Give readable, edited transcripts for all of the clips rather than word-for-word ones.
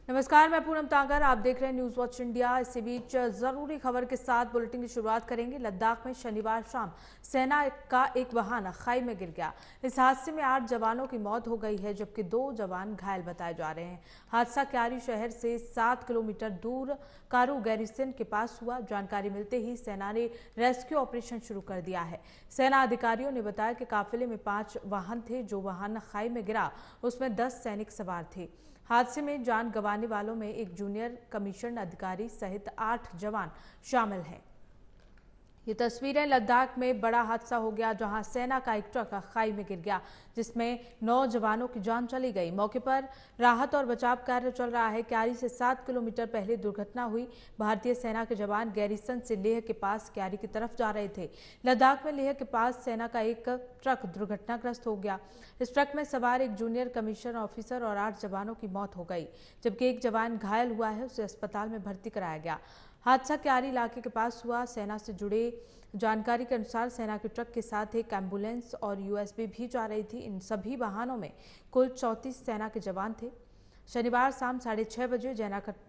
नमस्कार, मैं पूनम तांगर। आप देख रहे हैं न्यूज वॉच इंडिया। इसी बीच जरूरी खबर के साथ बुलेटिन की शुरुआत करेंगे। लद्दाख में शनिवार शाम सेना का एक वाहन खाई में गिर गया। इस हादसे में 8 जवानों की मौत हो गई है, जबकि 2 जवान घायल बताए जा रहे हैं। हादसा क्यारी शहर से 7 किलोमीटर दूर कारू गैरिसन के पास हुआ। जानकारी मिलते ही सेना ने रेस्क्यू ऑपरेशन शुरू कर दिया है। सेना अधिकारियों ने बताया कि काफिले में 5 वाहन थे। जो वाहन खाई में गिरा उसमें 10 सैनिक सवार थे। हादसे में जान गंवाने वालों में एक जूनियर कमीशन अधिकारी सहित 8 जवान शामिल हैं। ये तस्वीरें लद्दाख में बड़ा हादसा हो गया, जहां सेना का एक ट्रक खाई में गिर गया, जिसमें 9 जवानों की जान चली गई। मौके पर राहत और बचाव कार्य चल रहा है। क्यारी से 7 किलोमीटर पहले दुर्घटना हुई। भारतीय सेना के जवान गैरिसन से लेह के पास क्यारी की तरफ जा रहे थे। लद्दाख में लेह के पास सेना का एक ट्रक दुर्घटनाग्रस्त हो गया। इस ट्रक में सवार एक जूनियर कमीशन ऑफिसर और 8 जवानों की मौत हो गई, जबकि एक जवान घायल हुआ है। उसे अस्पताल में भर्ती कराया गया। हादसा क्यारी इलाके के पास हुआ। सेना से जुड़े जानकारी के अनुसार सेना के ट्रक के साथ एक एम्बुलेंस और यूएसबी भी जा रही थी। इन सभी वाहनों में कुल 34 सेना के जवान थे। शनिवार शाम 6:30 बजे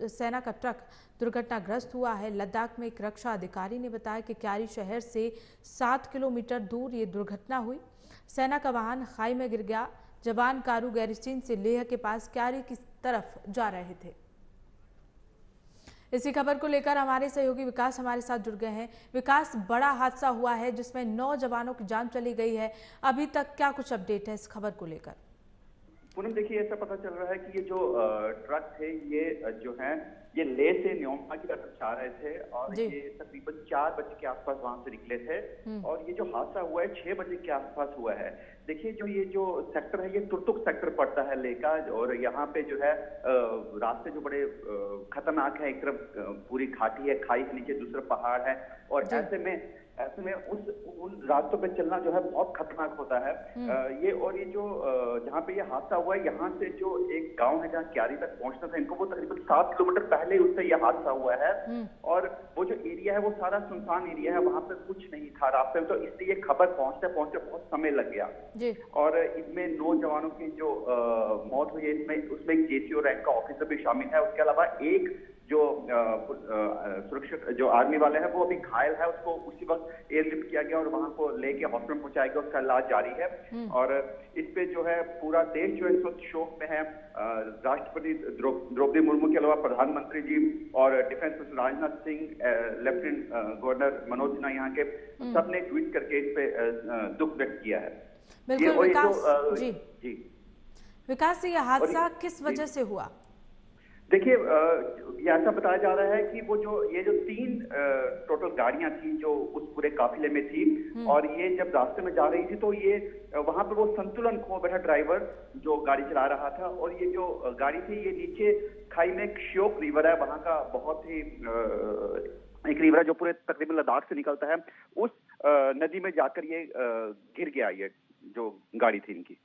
सेना का ट्रक दुर्घटनाग्रस्त हुआ है। लद्दाख में एक रक्षा अधिकारी ने बताया कि क्यारी शहर से 7 किलोमीटर दूर ये दुर्घटना हुई। सेना का वाहन खाई में गिर गया। जवान कारू गैरिसन से लेह के पास क्यारी की तरफ जा रहे थे। इसी खबर को लेकर हमारे सहयोगी विकास हमारे साथ जुड़ गए हैं। विकास, बड़ा हादसा हुआ है जिसमें 9 जवानों की जान चली गई है। अभी तक क्या कुछ अपडेट है इस खबर को लेकर? पूनम, देखिए, ऐसा पता चल रहा है कि ये जो ट्रक थे ये जो है ये लेह से न्योमा की तरफ जा रहे थे और ये तकरीबन 4 बजे के आसपास वहां से निकले थे। और ये जो हादसा हुआ है 6 बजे के आसपास हुआ है। देखिए, ये जो सेक्टर है ये तुर्तुक सेक्टर पड़ता है लेह का, और यहाँ पे जो है रास्ते जो बड़े खतरनाक है। एक तरफ पूरी घाटी है, खाई के नीचे दूसरा पहाड़ है, और ऐसे में उन रास्तों पे चलना जो है बहुत खतरनाक होता है। ये जो जहाँ पे ये हादसा हुआ है, यहाँ से जो एक गांव है जहाँ क्यारी तक पहुंचना था इनको, वो तकरीबन 7 किलोमीटर पहले उससे ये हादसा हुआ है। और वो जो एरिया है वो सारा सुनसान एरिया है, वहां पे कुछ नहीं था रास्ते में, तो इसलिए खबर पहुंचते पहुंचते बहुत समय लग गया। और इसमें 9 जवानों की जो मौत हुई है, उसमें एक जेसीओ रैंक का ऑफिसर भी शामिल है। उसके अलावा एक जो सुरक्षा जो आर्मी वाले हैं वो अभी घायल है, उसको उसी वक्त एयरलिफ्ट किया गया और वहां को लेके हॉस्पिटल पहुंचाया गया। उसका इलाज जारी है। और इस पे जो है पूरा देश जो है इस वक्त शोक में है। राष्ट्रपति द्रौपदी मुर्मू के अलावा प्रधानमंत्री जी और defence minister Rajnath Singh, lieutenant governor Manoj Sinha यहाँ के, सबने ट्वीट करके इस पे दुख व्यक्त किया है। बिल्कुल विकास जी। विकास, ये हादसा किस वजह से हुआ? देखिए, ये ऐसा बताया जा रहा है कि ये जो 3 टोटल गाड़ियां थी जो उस पूरे काफिले में थी, और ये जब रास्ते में जा रही थी तो ये वहां पे वो संतुलन खो बैठा ड्राइवर जो गाड़ी चला रहा था। और ये जो गाड़ी थी ये नीचे खाई में एक श्योक रिवर है, वहां का बहुत ही एक रिवर है जो पूरे तकरीबन लद्दाख से निकलता है। उस नदी में जाकर ये गिर गया, ये जो गाड़ी थी इनकी।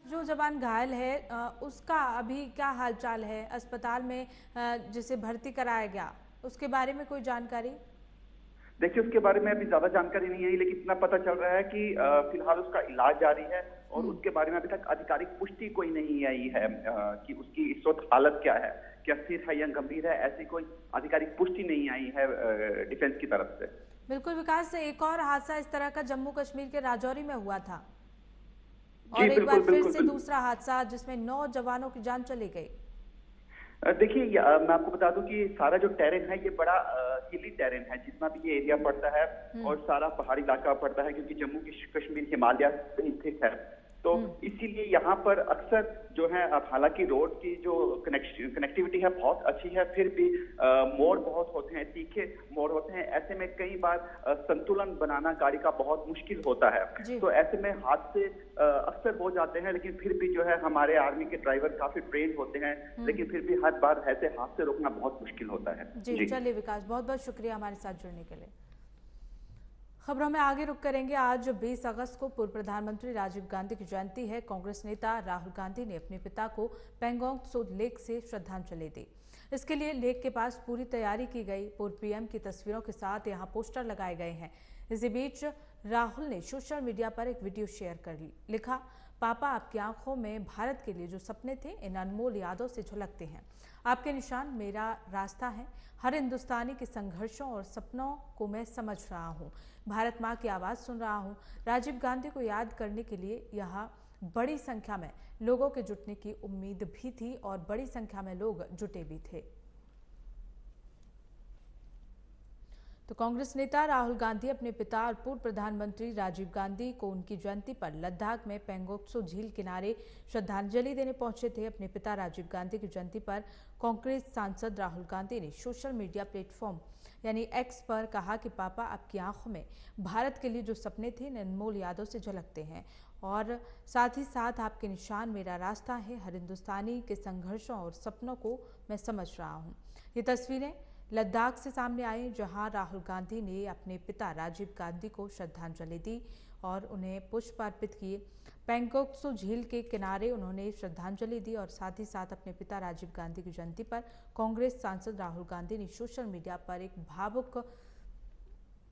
जो जवान घायल है उसका अभी क्या हालचाल है? अस्पताल में जिसे भर्ती कराया गया, उसके बारे में कोई जानकारी? देखिए, उसके बारे में अभी ज्यादा जानकारी नहीं है, लेकिन इतना पता चल रहा है कि फिलहाल उसका इलाज जारी है। और उसके बारे में अभी तक आधिकारिक पुष्टि कोई नहीं आई है कि उसकी इस वक्त हालत क्या है, क्या स्थिर है या गंभीर है। ऐसी कोई आधिकारिक पुष्टि नहीं आई है डिफेंस की तरफ से। बिल्कुल विकास, एक और हादसा इस तरह का जम्मू कश्मीर के राजौरी में हुआ था, और एक बार फिर से दूसरा हादसा जिसमें 9 जवानों की जान चली गई। देखिए, मैं आपको बता दूं कि सारा जो टेरेन है ये बड़ा हिली टेरेन है, जितना भी ये एरिया पड़ता है, और सारा पहाड़ी इलाका पड़ता है, क्योंकि जम्मू कश्मीर हिमालय पे स्थित है। तो इसीलिए यहाँ पर अक्सर जो है, अब हालांकि रोड की जो कनेक्टिविटी है बहुत अच्छी है, फिर भी मोड़ बहुत होते हैं, तीखे मोड़ होते हैं। ऐसे में कई बार संतुलन बनाना गाड़ी का बहुत मुश्किल होता है। तो ऐसे में हादसे अक्सर हो जाते हैं, लेकिन फिर भी जो है हमारे आर्मी के ड्राइवर काफी ट्रेन होते हैं, लेकिन फिर भी हर बार ऐसे हादसे रोकना बहुत मुश्किल होता है। जी चलिए विकास, बहुत बहुत शुक्रिया हमारे साथ जुड़ने के लिए। खबरों में आगे रुक करेंगे। आज 20 अगस्त को पूर्व प्रधानमंत्री राजीव गांधी की जयंती है। कांग्रेस नेता राहुल गांधी ने अपने पिता को पेंगोंग त्सो लेक से श्रद्धांजलि दी। इसके लिए लेक के पास पूरी तैयारी की गई। पूर्व पीएम की तस्वीरों के साथ यहां पोस्टर लगाए गए हैं। इसी बीच राहुल ने सोशल मीडिया पर एक वीडियो शेयर कर लिखा, पापा आपकी आंखों में भारत के लिए जो सपने थे इन अनमोल यादों से झलकते हैं। आपके निशान मेरा रास्ता है, हर हिंदुस्तानी के संघर्षों और सपनों को मैं समझ रहा हूँ। भारत माँ की आवाज़ सुन रहा हूँ। राजीव गांधी को याद करने के लिए यहाँ बड़ी संख्या में लोगों के जुटने की उम्मीद भी थी और बड़ी संख्या में लोग जुटे भी थे। तो कांग्रेस नेता राहुल गांधी अपने पिता और पूर्व प्रधानमंत्री राजीव गांधी को उनकी जयंती पर लद्दाख में पेंगोंगसो झील किनारे श्रद्धांजलि देने पहुंचे थे। अपने पिता राजीव गांधी की जयंती पर कांग्रेस सांसद राहुल गांधी ने सोशल मीडिया प्लेटफॉर्म यानी एक्स पर कहा कि पापा आपकी आंखों में भारत के लिए जो सपने थे इन अनमोल यादों से झलकते हैं और साथ ही साथ आपके निशान मेरा रास्ता है, हर हिंदुस्तानी के संघर्षों और सपनों को मैं समझ रहा हूँ। ये तस्वीरें लद्दाख से सामने आई जहां राहुल गांधी ने अपने पिता राजीव गांधी को श्रद्धांजलि दी और उन्हें पुष्प अर्पित किए। पेंगोंगसो झील के किनारे उन्होंने श्रद्धांजलि दी और साथ ही साथ अपने पिता राजीव गांधी की जयंती पर कांग्रेस सांसद राहुल गांधी ने सोशल मीडिया पर एक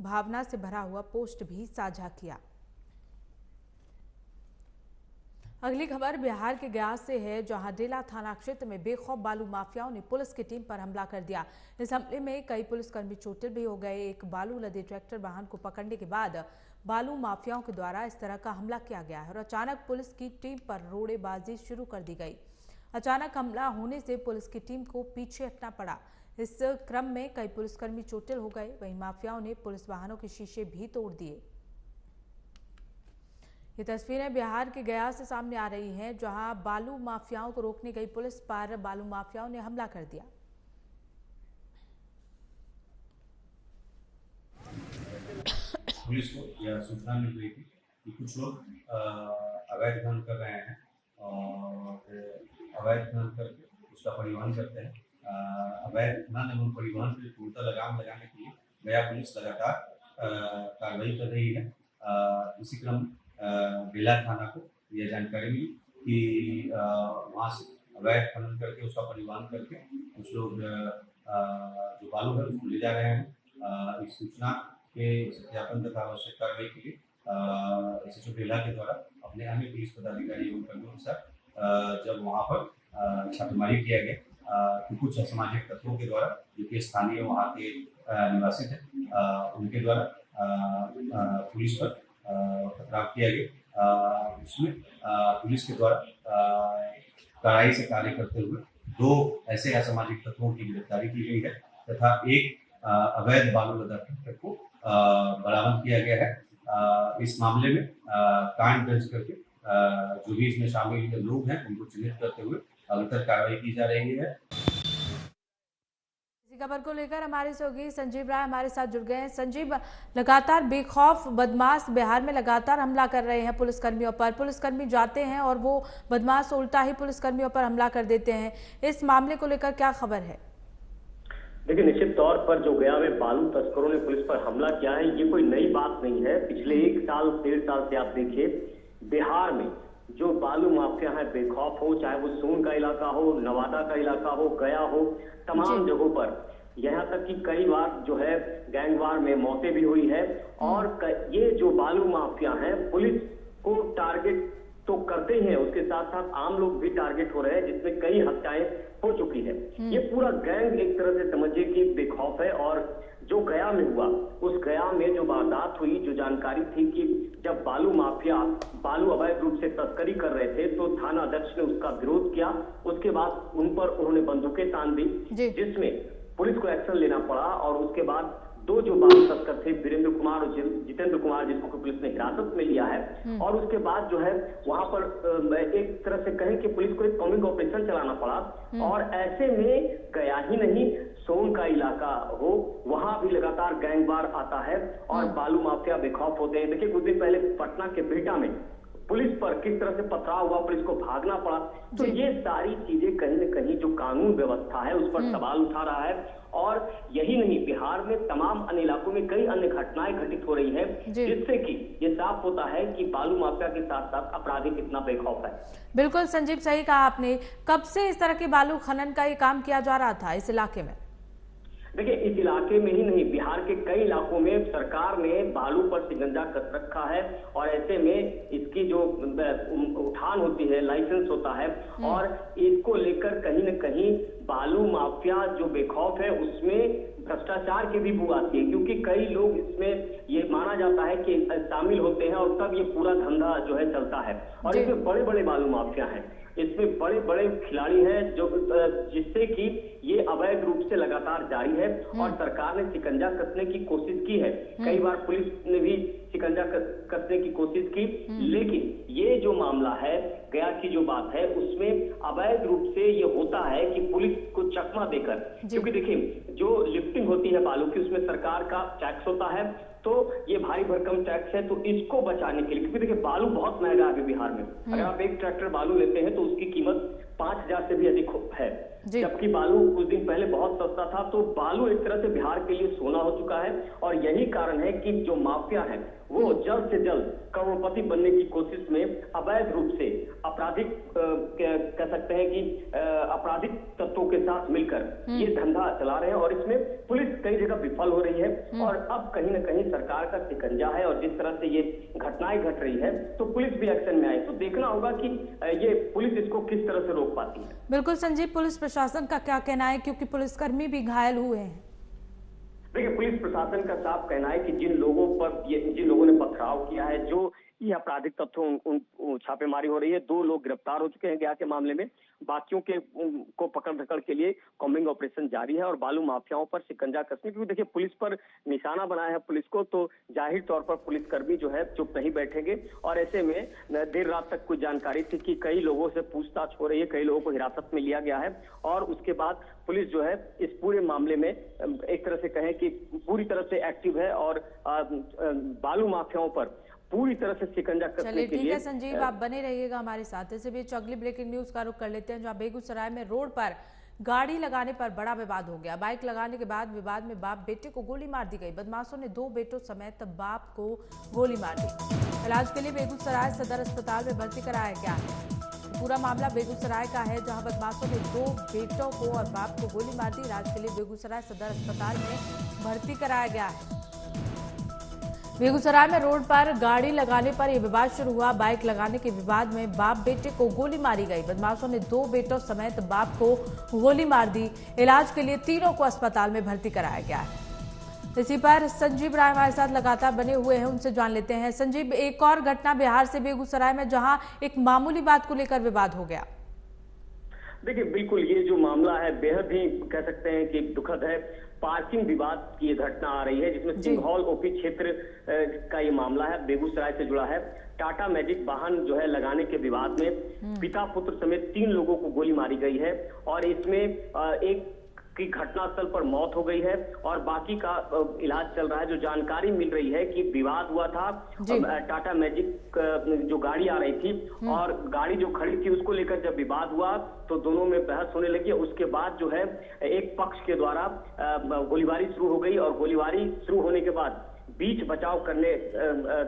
भावना से भरा हुआ पोस्ट भी साझा किया। अगली खबर बिहार के गया से है जहां डेला थाना क्षेत्र में बेखौफ बालू माफियाओं ने पुलिस की टीम पर हमला कर दिया। इस हमले में कई पुलिसकर्मी चोटिल भी हो गए। एक बालू लदे ट्रैक्टर वाहन को पकड़ने के बाद बालू माफियाओं के द्वारा इस तरह का हमला किया गया है और अचानक पुलिस की टीम पर रोड़ेबाजी शुरू कर दी गई। अचानक हमला होने से पुलिस की टीम को पीछे हटना पड़ा। इस क्रम में कई पुलिसकर्मी चोटिल हो गए। वहीं माफियाओं ने पुलिस वाहनों के शीशे भी तोड़ दिए। ये तस्वीरें बिहार के गया से सामने आ रही हैं जहां बालू माफियाओं को रोकने गई पुलिस पर बालू माफियाओं ने हमला कर दिया। पुलिस को यह सूचना मिल गई थी कि कुछ लोग अवैध खनन कर रहे हैं और अवैध खनन करके उसका परिवहन करते हैं। अवैध खनन एवं परिवहन पर पूर्णतः लगाम लगाने के लिए गया पुलिस लगातार कार्रवाई कर रही है। इसी क्रम बेला थाना को यह जानकारी मिली कि वहाँ से अवैध खनन करके उसका परिवहन करके कुछ लोग जो बालू है उसको ले जा रहे हैं। इस सूचना के सत्यापन तथा आवश्यक कार्रवाई के लिए एसएचओ बेला के द्वारा अपने अन्य पुलिस पदाधिकारी एवं कर्मियों के साथ जब वहाँ पर छापेमारी किया गया तो कुछ असामाजिक तत्वों के द्वारा जो कि स्थानीय वहाँ के निवासी थे उनके द्वारा पुलिस पर पथराव किया गया। इसमें पुलिस के द्वारा कड़ाई से कार्य करते हुए 2 ऐसे असामाजिक तत्वों की गिरफ्तारी की गई है तथा एक अवैध बालू लदा ट्रैक्टर को बरामद किया गया है। इस मामले में कांड दर्ज करके जो भी इसमें शामिल लोग हैं उनको चिन्हित करते हुए अग्रतर कार्रवाई की जा रही है। खबर को लेकर हमारे सहयोगी संजीव राय हमारे साथ जुड़ गए हैं। संजीव, लगातार बेखौफ बदमाश बिहार में लगातार हमला कर रहे हैं पुलिसकर्मियों पर। पुलिसकर्मी जाते हैं और वो बदमाश उल्टा ही पुलिसकर्मियों पर हमला कर देते हैं। इस मामले को लेकर क्या खबर है? देखिए, निश्चित तौर पर जो गया में बालू तस्करों ने पुलिस पर हमला किया है ये कोई नई बात नहीं है। पिछले 1 साल 1.5 साल से आप देखिए बिहार में जो बालू माफिया है बेखौफ हो, चाहे वो सोन का इलाका हो, नवादा का इलाका हो, गया हो, तमाम जगहों पर यहाँ तक कि कई बार जो है गैंगवार में मौतें भी हुई है। और ये जो बालू माफिया हैं पुलिस को टारगेट तो करते ही हैं, उसके साथ साथ आम लोग भी टारगेट हो रहे हैं जिसमें कई हत्याएं हो चुकी है। ये पूरा गैंग एक तरह से समझिए कि बेखौफ है। और जो गया में हुआ उस गया में जो वारदात हुई, जो जानकारी थी कि जब बालू माफिया बालू अवैध रूप से तस्करी कर रहे थे तो थाना अध्यक्ष ने उसका विरोध किया। उसके बाद उन पर उन्होंने बंदूकें तान दी जिसमें पुलिस को एक्शन लेना पड़ा। और उसके बाद 2 जो बालू तस्कर थे वीरेंद्र कुमार और जितेंद्र कुमार जिसको पुलिस ने हिरासत में लिया है। और उसके बाद जो है वहां पर एक तरह से कहें कि पुलिस को एक कॉम्बिंग ऑपरेशन चलाना पड़ा। और ऐसे में गया ही नहीं सोन का इलाका हो वहां भी लगातार गैंगवार आता है और बालू माफिया बेखौफ होते हैं। देखिए, कुछ दिन पहले पटना के बिहटा में पुलिस पर किस तरह से पथराव हुआ, पुलिस को भागना पड़ा। तो ये सारी चीजें कहीं न कहीं जो कानून व्यवस्था है उस पर सवाल उठा रहा है। और यही नहीं, बिहार में तमाम अन्य इलाकों में कई अन्य घटनाएं घटित हो रही हैं जिससे कि ये साफ होता है कि बालू माफिया के साथ साथ अपराधी कितना बेखौफ है। बिल्कुल संजीव, सही कहा आपने। कब से इस तरह के बालू खनन का ये काम किया जा रहा था इस इलाके में? देखिए, इस इलाके में ही नहीं, बिहार के कई इलाकों में सरकार ने बालू पर शिकंजा कस रखा है और ऐसे में इसकी जो उठान होती है, लाइसेंस होता है और इसको लेकर कहीं न कहीं बालू माफिया जो बेखौफ है उसमें भ्रष्टाचार की भी बू आती है, क्योंकि कई लोग इसमें ये माना जाता है कि शामिल होते हैं और तब ये पूरा धंधा जो है चलता है। और इसमें बड़े बड़े बालू माफिया हैं, इसमें बड़े बड़े खिलाड़ी हैं जो जिससे कि ये अवैध रूप से लगातार जारी है और सरकार ने शिकंजा कसने की कोशिश की है। कई बार पुलिस ने भी शिकंजा कसने की कोशिश की, लेकिन ये जो मामला है, गया की जो बात है, उसमें अवैध रूप से ये होता है कि पुलिस को चकमा देकर, क्योंकि देखिए जो लिफ्टिंग होती है बालू की उसमें सरकार का टैक्स होता है, तो ये भारी भरकम टैक्स है, तो इसको बचाने के लिए, क्योंकि देखिए बालू बहुत महंगा है बिहार में। अगर आप एक ट्रैक्टर बालू लेते हैं तो उसकी कीमत 5,000 से भी अधिक है, जबकि बालू कुछ दिन पहले बहुत सस्ता था। तो बालू एक तरह से बिहार के लिए सोना हो चुका है और यही कारण है कि जो माफिया है वो जल्द से जल्द करोड़पति बनने की कोशिश में अवैध रूप से आपराधिक कह सकते हैं कि आपराधिक तत्वों के साथ मिलकर ये धंधा चला रहे हैं और इसमें पुलिस कई जगह विफल हो रही है और अब कहीं न कहीं सरकार का शिकंजा है और जिस तरह से ये घटनाएं घट रही है तो पुलिस भी एक्शन में आए। तो देखना होगा कि ये पुलिस इसको किस तरह से रोक पाती है। बिल्कुल संजीव, पुलिस प्रशासन का क्या कहना है, क्योंकि पुलिसकर्मी भी घायल हुए हैं? देखिए, पुलिस प्रशासन का साफ कहना है कि जिन लोगों ने पथराव किया है, जो ये आपराधिक तत्वों उन छापेमारी हो रही है, 2 लोग गिरफ्तार हो चुके हैं गया के मामले में, बाकियों को पकड़ धकड़ के लिए कॉम्बिंग ऑपरेशन जारी है और बालू माफियाओं पर शिकंजा कसने, क्योंकि देखिए पुलिस पर निशाना बनाया है पुलिस को, तो जाहिर तौर पर पुलिसकर्मी जो है चुप नहीं बैठेंगे और ऐसे में देर रात तक कुछ जानकारी थी कि कई लोगों से पूछताछ हो रही है, कई लोगों को हिरासत में लिया गया है और उसके बाद पुलिस जो है इस पूरे मामले में एक तरह से कहें कि पूरी तरह से एक्टिव है और बालू माफियाओं पर पूरी तरह से शिकंजा कसने के लिए। ठीक है संजीव, आप बने रहिएगा हमारे साथ। इसी बीच अगली ब्रेकिंग न्यूज का रुख कर लेते हैं, जहां बेगूसराय में रोड पर गाड़ी लगाने पर बड़ा विवाद हो गया। बाइक लगाने के बाद विवाद में बाप बेटे को गोली मार दी गई। बदमाशों ने 2 बेटों समेत बाप को गोली मार दी। इलाज के लिए बेगूसराय सदर अस्पताल में भर्ती कराया गया है। पूरा मामला बेगूसराय का है, जहां बदमाशों ने 2 बेटों को और बाप को गोली मार दी। इलाज के लिए बेगूसराय सदर अस्पताल में भर्ती कराया गया है। बेगूसराय में रोड पर गाड़ी लगाने पर यह विवाद शुरू हुआ। बाइक लगाने के विवाद में बाप बेटे को गोली मारी गई। बदमाशों ने 2 बेटों समेत बाप को गोली मार दी। इलाज के लिए तीनों को अस्पताल में भर्ती कराया गया है। इसी पर संजीव राय हमारे साथ लगातार बने हुए हैं, उनसे जान लेते हैं। संजीव, एक और घटना बिहार से बेगूसराय में, जहां एक मामूली बात को लेकर विवाद हो गया। देखिए, बिल्कुल ये जो मामला है बेहद ही कह सकते हैं कि दुखद है। पार्किंग विवाद की ये घटना आ रही है, जिसमें सिंघौल ओपी क्षेत्र का ये मामला है, बेगूसराय से जुड़ा है। टाटा मैजिक वाहन जो है लगाने के विवाद में पिता पुत्र समेत 3 लोगों को गोली मारी गई है और इसमें एक की घटनास्थल पर मौत हो गई है और बाकी का इलाज चल रहा है। जो जानकारी मिल रही है कि विवाद हुआ था, टाटा मैजिक जो गाड़ी आ रही थी और गाड़ी जो खड़ी थी उसको लेकर जब विवाद हुआ तो दोनों में बहस होने लगी। उसके बाद जो है एक पक्ष के द्वारा गोलीबारी शुरू हो गई और गोलीबारी शुरू होने के बाद बीच बचाव करने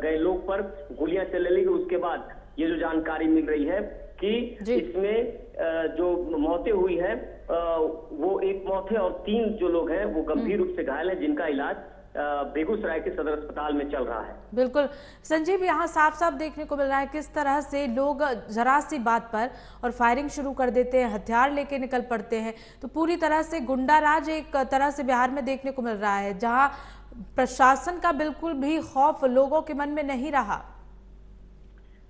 गए लोग पर गोलियां चलने लगी। उसके बाद ये जो जानकारी मिल रही है कि इसमें जो मौतें हुई है वो एक मौत है और 3 जो लोग हैं वो गंभीर रूप से घायल हैं, जिनका इलाज बेगूसराय के सदर अस्पताल में चल रहा है। बिल्कुल संजीव, यहाँ साफ साफ देखने को मिल रहा है किस तरह से लोग जरा सी बात पर और फायरिंग शुरू कर देते हैं, हथियार लेके निकल पड़ते हैं। तो पूरी तरह से गुंडा राज एक तरह से बिहार में देखने को मिल रहा है, जहां प्रशासन का बिल्कुल भी खौफ लोगों के मन में नहीं रहा।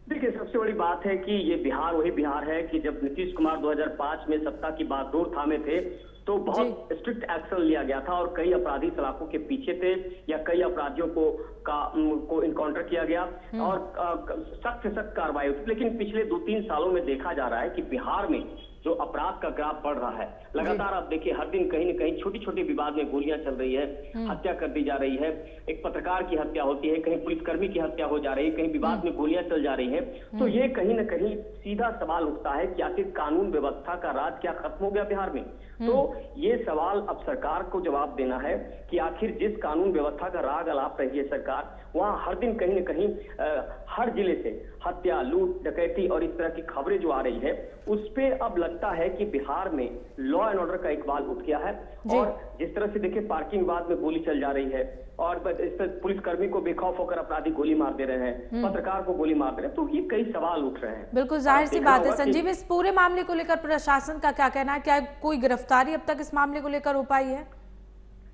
देखिए, सबसे बड़ी बात है कि ये बिहार वही बिहार है कि जब नीतीश कुमार 2005 में सत्ता की बागडोर थामे थे तो बहुत स्ट्रिक्ट एक्शन लिया गया था और कई अपराधी सलाखों के पीछे थे या कई अपराधियों को इनकाउंटर किया गया और सख्त से सख्त कार्रवाई हुई। लेकिन पिछले 2-3 सालों में देखा जा रहा है कि बिहार में जो अपराध का ग्राफ बढ़ रहा है लगातार। आप देखिए, हर दिन कहीं न कहीं छोटी छोटी विवाद में गोलियां चल रही है, हत्या कर दी जा रही है, एक पत्रकार की हत्या होती है, कहीं पुलिसकर्मी की हत्या हो जा रही है, कहीं विवाद में गोलियां चल जा रही है। तो ये कहीं न कहीं सीधा सवाल उठता है कि आखिर कानून व्यवस्था का राज क्या खत्म हो गया बिहार में। तो ये सवाल अब सरकार को जवाब देना है कि आखिर जिस कानून व्यवस्था का राग अलाप रही है सरकार, वहां हर दिन कहीं न कहीं हर जिले से हत्या, लूट, डकैती और इस तरह की खबरें जो आ रही है उस पे अब लगता है कि बिहार में लॉ एंड ऑर्डर का इकबाल उठ गया है। और जिस तरह से देखिए पार्किंग विवाद में गोली चल जा रही है और इस पर पुलिसकर्मी को बेखौफ होकर अपराधी गोली मार दे रहे हैं, पत्रकार को गोली मार दे रहे हैं, तो ये कई सवाल उठ रहे हैं। बिल्कुल जाहिर सी बात है संजीव, इस पूरे मामले को लेकर प्रशासन का क्या कहना है? क्या कोई गिरफ्तारी अब तक इस मामले को लेकर हो पाई है?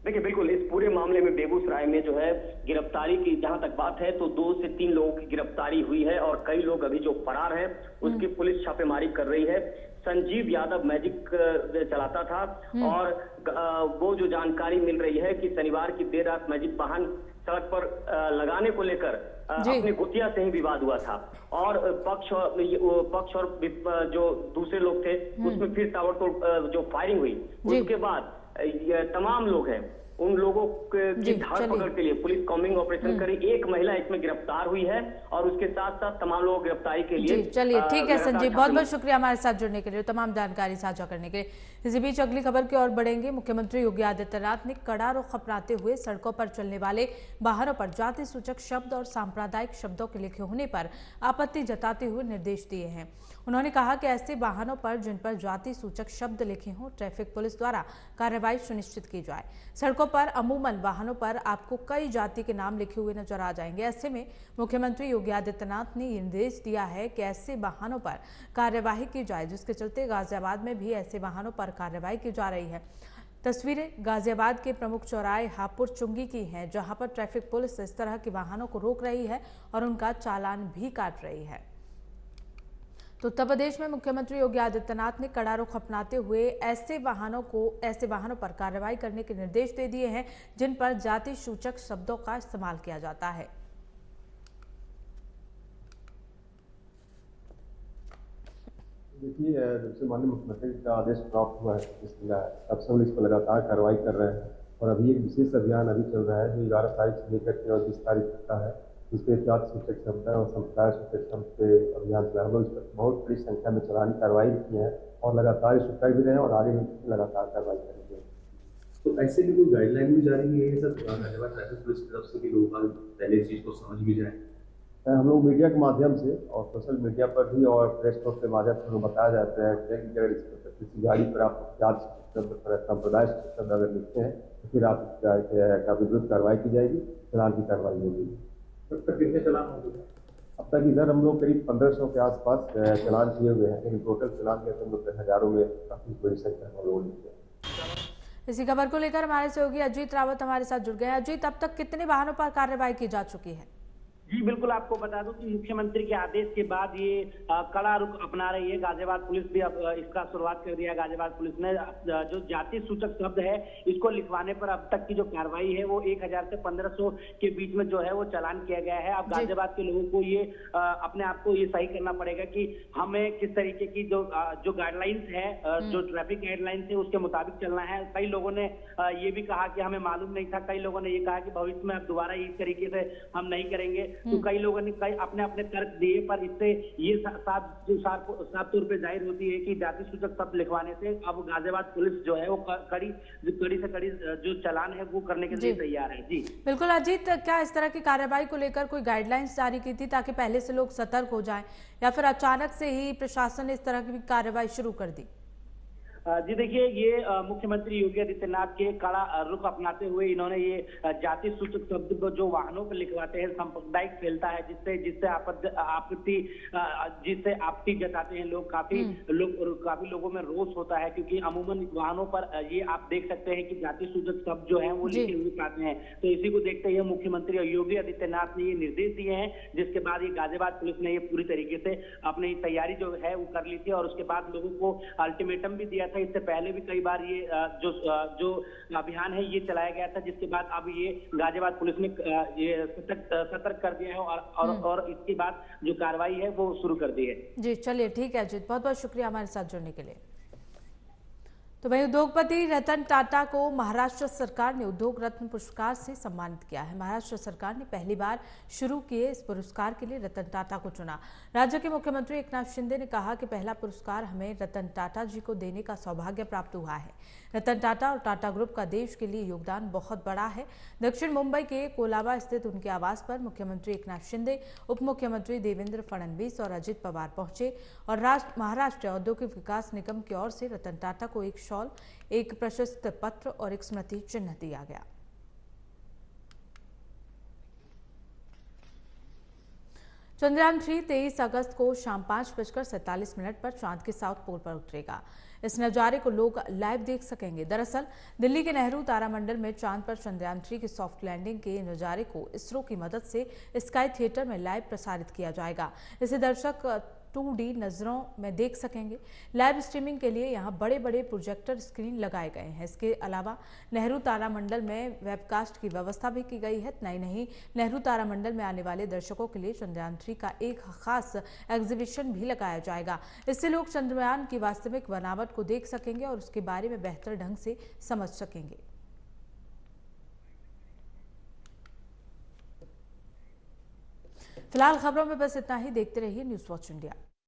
देखिए बिल्कुल, इस पूरे मामले में बेगूसराय में जो है गिरफ्तारी की जहां तक बात है तो 2 से 3 लोगों की गिरफ्तारी हुई है और कई लोग अभी जो फरार हैं उसकी पुलिस छापेमारी कर रही है। संजीव यादव मैजिक चलाता था और वो जो जानकारी मिल रही है कि शनिवार की देर रात मैजिक वाहन सड़क पर लगाने को लेकर अपने गुतिया से ही विवाद हुआ था और पक्ष और जो दूसरे लोग थे उसमें फिर ताबड़तोड़ जो फायरिंग हुई, उसके बाद ये तमाम लोग हैं, उन लोगों की धार पकड़ के लिए पुलिस कॉम्बिंग ऑपरेशन करी। एक महिला इसमें गिरफ्तार हुई है और उसके साथ साथ तमाम लोगों की गिरफ्तारी के लिए। चलिए ठीक है संजीव, बहुत बहुत शुक्रिया हमारे साथ जुड़ने के लिए, तमाम जानकारी साझा करने के लिए। इसी बीच अगली खबर की ओर बढ़ेंगे। मुख्यमंत्री योगी आदित्यनाथ ने कड़ा रुख अपनाते हुए सड़कों पर चलने वाले वाहनों पर जाति सूचक शब्द और सांप्रदायिक शब्दों के लिखे होने पर आपत्ति जताते हुए निर्देश दिए हैं। उन्होंने कहा कि ऐसे वाहनों पर जिन पर जाति सूचक शब्द लिखे हों, ट्रैफिक पुलिस द्वारा कार्रवाई सुनिश्चित की जाए। सड़कों पर अमूमन वाहनों पर आपको कई जाति के नाम लिखे हुए नजर आ जाएंगे। ऐसे में मुख्यमंत्री योगी आदित्यनाथ ने ये निर्देश दिया है कि ऐसे वाहनों पर कार्यवाही की जाए, जिसके चलते गाजियाबाद में भी ऐसे वाहनों पर कार्रवाई की जा रही है। तस्वीरें गाजियाबाद के प्रमुख चौराहे हापुड़ चुंगी की हैं, जहां पर ट्रैफिक पुलिस इस तरह के वाहनों को रोक रही है और उनका चालान भी काट रही है। तो उत्तर प्रदेश में मुख्यमंत्री योगी आदित्यनाथ ने कड़ा रुख अपनाते हुए ऐसे वाहनों पर कार्रवाई करने के निर्देश दे दिए हैं जिन पर जाति सूचक शब्दों का इस्तेमाल किया जाता है। देखिए, जब से माननीय मुख्यमंत्री का आदेश प्राप्त हुआ है तब से हम इस पर लगातार कार्रवाई कर रहे हैं और अभी एक विशेष अभियान अभी चल रहा है जो 11 तारीख से लेकर के और 20 तारीख तक का है, जिसपे जाति सूचक शब्द और संप्रदाय सूचक शब्द पे अभियान चला। हम लोग इस पर बहुत बड़ी संख्या में चलानी कार्रवाई की है और लगातार इस कर भी रहे हैं और आगे भी लगातार कार्रवाई करेंगे। तो ऐसे भी कोई गाइडलाइन भी जारी है ये सब ट्रैफिक पुलिस की तरफ से कि लोग पहले इस चीज को समझ भी जाए? हम लोग मीडिया के माध्यम से और सोशल मीडिया पर भी और प्रेस नोट के माध्यम से बताया जाता है कि अगर किसी गाड़ी पर आप जाति संप्रदाय शब्द अगर लिखते हैं तो फिर आपका विरुद्ध कार्रवाई की जाएगी, चालान की कार्रवाई होगी। अब तक कितने चालान हो गए? अब तक इधर हम लोग करीब 1500 के आसपास चालान किए हुए हैं, लेकिन टोटल चालान के हम लोग हजारों में काफी बड़ी संख्या में लोग लिखे हैं। इसी खबर को लेकर हमारे सहयोगी अजीत रावत हमारे साथ जुड़ गए हैं। अजीत, अब तक कितने वाहनों पर कार्रवाई की जा चुकी है? जी बिल्कुल, आपको बता दूं कि मुख्यमंत्री के आदेश के बाद ये कड़ा रुख अपना रही है। गाजियाबाद पुलिस भी अब इसका शुरुआत कर दिया है। गाजियाबाद पुलिस ने जो जाति सूचक शब्द है इसको लिखवाने पर अब तक की जो कार्रवाई है वो 1000 से 1500 के बीच में जो है वो चालान किया गया है। अब गाजियाबाद के लोगों को ये अपने आप को ये सही करना पड़ेगा कि हमें किस तरीके की जो गाइडलाइंस है, जो ट्रैफिक गाइडलाइंस है उसके मुताबिक चलना है। कई लोगों ने ये भी कहा कि हमें मालूम नहीं था, कई लोगों ने ये कहा कि भविष्य में अब दोबारा इस तरीके से हम नहीं करेंगे। तो कई लोगों ने अपने अपने तर्क दिए, पर इससे ये साफ तौर पे जाहिर होती है कि जाति सूचक शब्द लिखवाने से अब गाजियाबाद पुलिस जो है वो कड़ी से कड़ी जो चालान है वो करने के लिए तैयार है। जी बिल्कुल अजीत, क्या इस तरह की कार्रवाई को लेकर कोई गाइडलाइंस जारी की थी ताकि पहले से लोग सतर्क हो जाएं, या फिर अचानक से ही प्रशासन ने इस तरह की कार्रवाई शुरू कर दी? जी देखिए, ये मुख्यमंत्री योगी आदित्यनाथ के कड़ा रुख अपनाते हुए इन्होंने ये जाति सूचक शब्द को जो वाहनों पर लिखवाते हैं सांप्रदायिक फैलता है, जिससे आपत्ति जताते हैं लोग। काफी लोगों में रोष होता है, क्योंकि अमूमन वाहनों पर ये आप देख सकते हैं कि जाति सूचक शब्द जो है वो लिखे हुए पाते हैं। तो इसी को देखते हुए मुख्यमंत्री योगी आदित्यनाथ ने ये निर्देश दिए हैं, जिसके बाद ये गाजियाबाद पुलिस ने ये पूरी तरीके से अपनी तैयारी जो है वो कर ली थी और उसके बाद लोगों को अल्टीमेटम भी दिया था। इससे पहले भी कई बार ये जो अभियान है ये चलाया गया था, जिसके बाद अब ये गाजियाबाद पुलिस ने ये सतर्क कर दिया है और इसके बाद जो कार्रवाई है वो शुरू कर दी है। जी चलिए ठीक है अजीत, बहुत बहुत शुक्रिया हमारे साथ जुड़ने के लिए। तो वहीं उद्योगपति रतन टाटा को महाराष्ट्र सरकार ने उद्योग रत्न पुरस्कार से सम्मानित किया है। महाराष्ट्र सरकार ने पहली बार शुरू किए इस पुरस्कार के लिए रतन टाटा को चुना। राज्य के मुख्यमंत्री एकनाथ शिंदे ने कहा कि पहला पुरस्कार हमें रतन टाटा जी को देने का सौभाग्य प्राप्त हुआ है। रतन टाटा और टाटा ग्रुप का देश के लिए योगदान बहुत बड़ा है। दक्षिण मुंबई के कोलाबा स्थित उनके आवास पर मुख्यमंत्री एकनाथ शिंदे, उप मुख्यमंत्री देवेंद्र फडणवीस और अजित पवार पहुंचे और महाराष्ट्र औद्योगिक विकास निगम की ओर से रतन टाटा को एक शॉल, एक प्रशस्ति पत्र और एक स्मृति चिन्ह दिया गया। चंद्रयान 3 23 अगस्त को शाम 5:47 पर चांद के साउथ पोल पर उतरेगा। इस नजारे को लोग लाइव देख सकेंगे। दरअसल दिल्ली के नेहरू तारामंडल में चांद पर चंद्रयान 3 की सॉफ्ट लैंडिंग के नजारे को इसरो की मदद से स्काई थिएटर में लाइव प्रसारित किया जाएगा। इसे दर्शक 2D नजरों में देख सकेंगे। लाइव स्ट्रीमिंग के लिए यहां बड़े बड़े प्रोजेक्टर स्क्रीन लगाए गए हैं। इसके अलावा नेहरू तारामंडल में वेबकास्ट की व्यवस्था भी की गई है। नहीं, नेहरू तारामंडल में आने वाले दर्शकों के लिए चंद्रयान 3 का एक खास एग्जीबिशन भी लगाया जाएगा। इससे लोग चंद्रयान की वास्तविक बनावट को देख सकेंगे और उसके बारे में बेहतर ढंग से समझ सकेंगे। फिलहाल खबरों में बस इतना ही। देखते रहिए न्यूज़ वॉच इंडिया।